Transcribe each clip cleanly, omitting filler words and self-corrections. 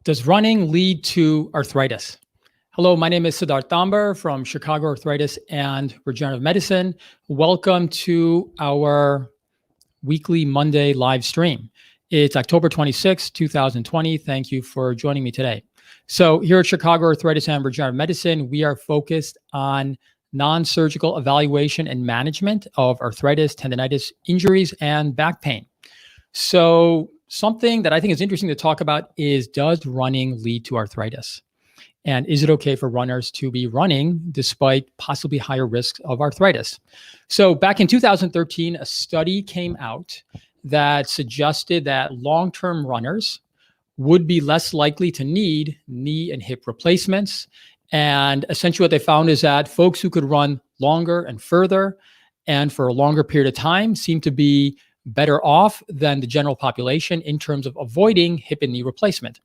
Does running lead to arthritis? Hello, my name is Siddharth Damber from Chicago Arthritis and Regenerative Medicine. Welcome to our weekly Monday live stream. It's October 26, 2020. Thank you for joining me today. So here at Chicago Arthritis and Regenerative Medicine, we are focused on non-surgical evaluation and management of arthritis, tendonitis, injuries, and back pain. So something that I think is interesting to talk about is, does running lead to arthritis? And is it okay for runners to be running despite possibly higher risks of arthritis? So back in 2013, a study came out that suggested that long-term runners would be less likely to need knee and hip replacements. And essentially what they found is that folks who could run longer and further and for a longer period of time seem to be better off than the general population in terms of avoiding hip and knee replacement.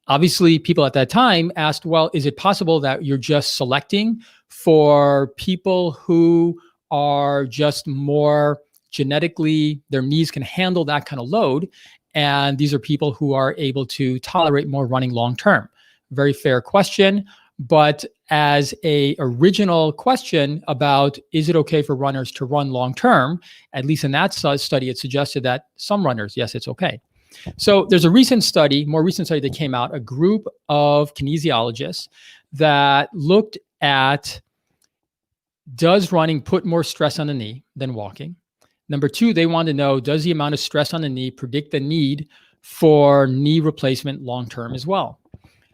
Obviously, people at that time asked, well, is it possible that you're just selecting for people who are just more genetically, their knees can handle that kind of load, and these are people who are able to tolerate more running long term? Very fair question. But as a original question about, is it okay for runners to run long term, at least in that study, it suggested that some runners, yes, it's okay. So there's a more recent study that came out, a group of kinesiologists that looked at, does running put more stress on the knee than walking? Number two, they wanted to know, does the amount of stress on the knee predict the need for knee replacement long term as well?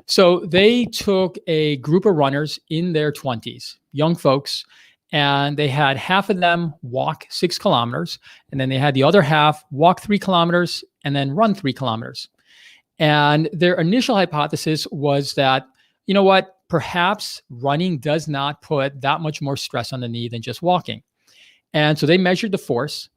So they took a group of runners in their 20s, young folks, and they had half of them walk 6 kilometers, and then they had the other half walk 3 kilometers and then run 3 kilometers. And their initial hypothesis was that, you know what, perhaps running does not put that much more stress on the knee than just walking. And so they measured the force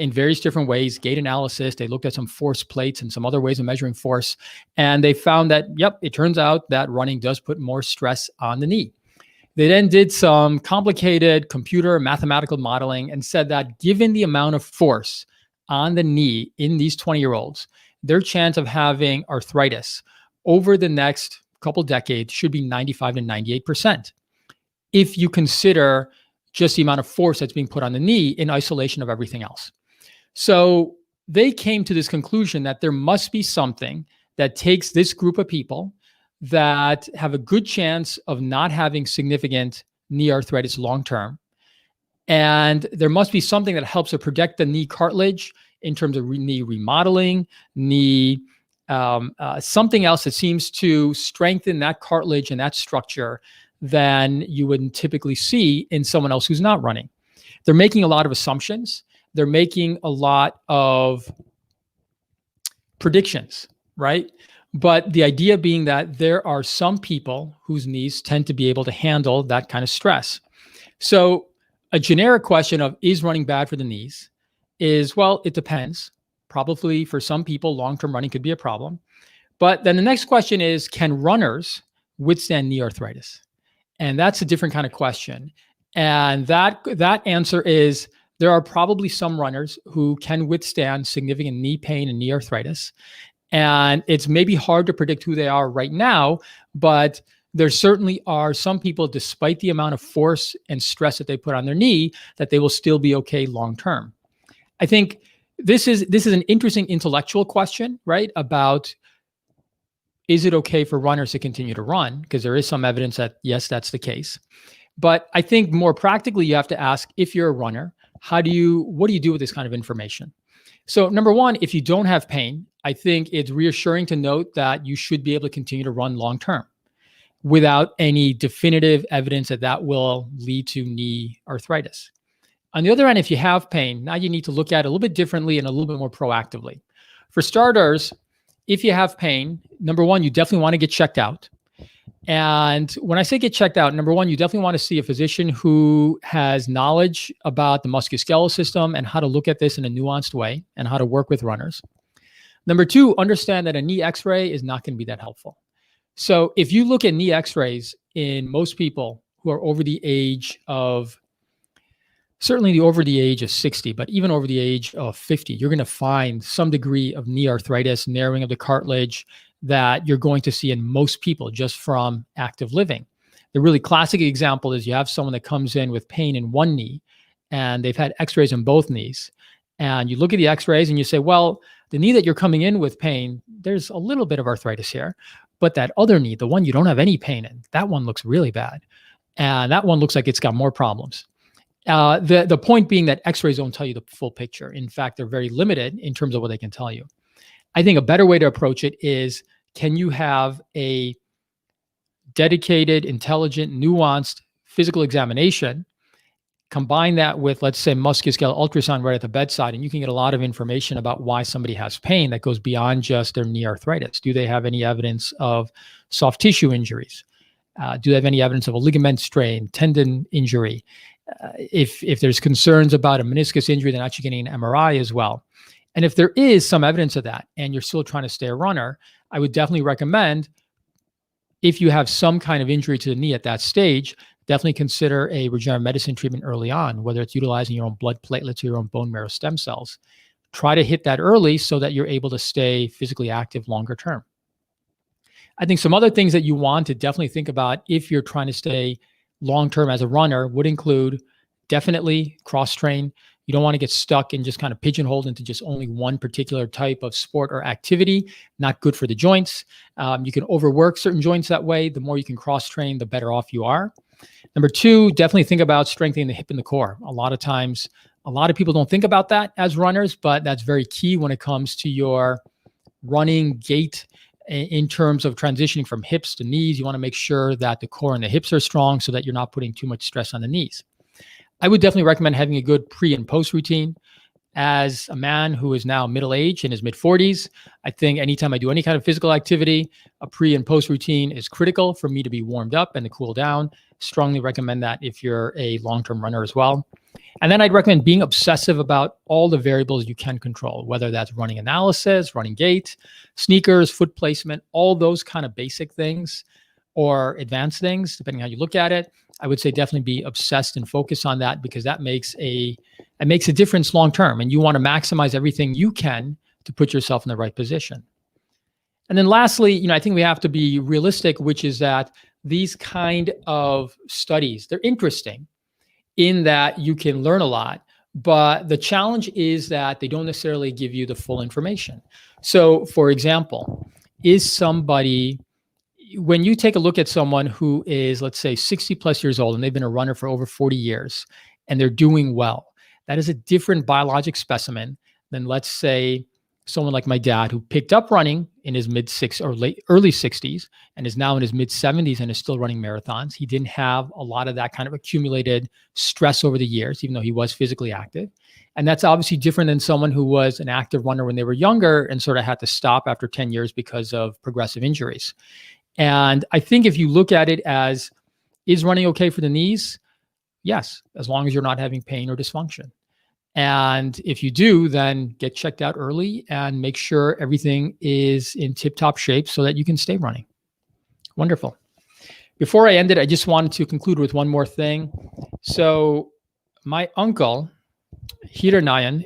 in various different ways, gait analysis. They looked at some force plates and some other ways of measuring force. And they found that, yep, it turns out that running does put more stress on the knee. They then did some complicated computer mathematical modeling and said that given the amount of force on the knee in these 20-year-olds, their chance of having arthritis over the next couple decades should be 95 to 98%. If you consider just the amount of force that's being put on the knee in isolation of everything else. So they came to this conclusion that there must be something that takes this group of people that have a good chance of not having significant knee arthritis long-term. And there must be something that helps to protect the knee cartilage in terms of knee remodeling, something else that seems to strengthen that cartilage and that structure than you would typically see in someone else who's not running. They're making a lot of assumptions. They're making a lot of predictions, right? But the idea being that there are some people whose knees tend to be able to handle that kind of stress. So a generic question of, is running bad for the knees, is, well, it depends. Probably for some people, long-term running could be a problem. But then the next question is, can runners withstand knee arthritis? And that's a different kind of question. And that answer is, there are probably some runners who can withstand significant knee pain and knee arthritis. And it's maybe hard to predict who they are right now, but there certainly are some people, despite the amount of force and stress that they put on their knee, that they will still be okay long-term. I think this is an interesting intellectual question, right? About, is it okay for runners to continue to run? Because there is some evidence that, yes, that's the case. But I think more practically, you have to ask, if you're a runner, what do you do with this kind of information? So number one, if you don't have pain, I think it's reassuring to note that you should be able to continue to run long-term without any definitive evidence that that will lead to knee arthritis. On the other hand, if you have pain, now you need to look at it a little bit differently and a little bit more proactively. For starters, if you have pain, number one, you definitely want to get checked out. And when I say get checked out, number one, you definitely want to see a physician who has knowledge about the musculoskeletal system and how to look at this in a nuanced way and how to work with runners. Number two, understand that a knee x-ray is not going to be that helpful. So if you look at knee x-rays in most people who are over the age of, certainly over the age of 60, but even over the age of 50, you're going to find some degree of knee arthritis, narrowing of the cartilage, that you're going to see in most people just from active living. The really classic example is you have someone that comes in with pain in one knee and they've had x-rays in both knees. And you look at the x-rays and you say, well, the knee that you're coming in with pain, there's a little bit of arthritis here. But that other knee, the one you don't have any pain in, that one looks really bad. And that one looks like it's got more problems. The point being that x-rays don't tell you the full picture. In fact, they're very limited in terms of what they can tell you. I think a better way to approach it is, can you have a dedicated, intelligent, nuanced physical examination, combine that with, let's say, musculoskeletal ultrasound right at the bedside, and you can get a lot of information about why somebody has pain that goes beyond just their knee arthritis. Do they have any evidence of soft tissue injuries? Do they have any evidence of a ligament strain, tendon injury? If there's concerns about a meniscus injury, then actually getting an MRI as well. And if there is some evidence of that and you're still trying to stay a runner, I would definitely recommend, if you have some kind of injury to the knee at that stage, definitely consider a regenerative medicine treatment early on, whether it's utilizing your own blood platelets or your own bone marrow stem cells. Try to hit that early so that you're able to stay physically active longer term. I think some other things that you want to definitely think about if you're trying to stay long-term as a runner would include definitely cross-train. You don't want to get stuck and just kind of pigeonholed into just only one particular type of sport or activity. Not good for the joints. You can overwork certain joints that way. The more you can cross-train, the better off you are. Number two, definitely think about strengthening the hip and the core. A lot of times, a lot of people don't think about that as runners, but that's very key when it comes to your running gait. In terms of transitioning from hips to knees, you want to make sure that the core and the hips are strong so that you're not putting too much stress on the knees. I would definitely recommend having a good pre and post routine. As a man who is now middle-aged in his mid-40s, I think anytime I do any kind of physical activity, a pre and post routine is critical for me to be warmed up and to cool down. Strongly recommend that if you're a long-term runner as well. And then I'd recommend being obsessive about all the variables you can control, whether that's running analysis, running gait, sneakers, foot placement, all those kind of basic things or advanced things, depending how you look at it. I would say definitely be obsessed and focus on that, because that makes a difference long term, and you want to maximize everything you can to put yourself in the right position. And then lastly, I think we have to be realistic, which is that these kind of studies, they're interesting in that you can learn a lot, but the challenge is that they don't necessarily give you the full information. So for example, when you take a look at someone who is, let's say, 60 plus years old and they've been a runner for over 40 years and they're doing well, that is a different biologic specimen than, let's say, someone like my dad who picked up running in his early 60s and is now in his mid 70s and is still running marathons. He didn't have a lot of that kind of accumulated stress over the years, even though he was physically active. And that's obviously different than someone who was an active runner when they were younger and sort of had to stop after 10 years because of progressive injuries. And I think if you look at it as, is running okay for the knees? Yes, as long as you're not having pain or dysfunction. And if you do, then get checked out early and make sure everything is in tip-top shape so that you can stay running. Wonderful. Before I end it, I just wanted to conclude with one more thing. So my uncle, Hiranayan,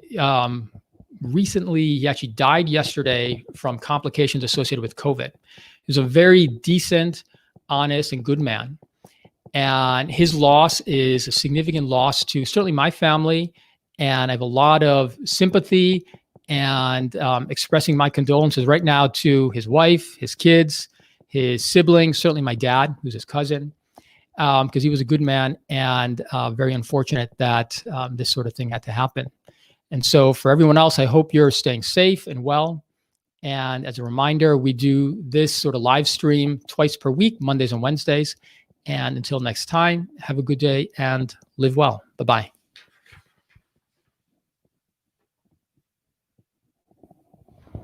recently, he actually died yesterday from complications associated with COVID. He was a very decent, honest, and good man. And his loss is a significant loss to certainly my family. And I have a lot of sympathy and expressing my condolences right now to his wife, his kids, his siblings, certainly my dad, who's his cousin, because he was a good man, and very unfortunate that this sort of thing had to happen. And so for everyone else, I hope you're staying safe and well. And as a reminder, we do this sort of live stream twice per week, Mondays and Wednesdays. And until next time, have a good day and live well. Bye-bye.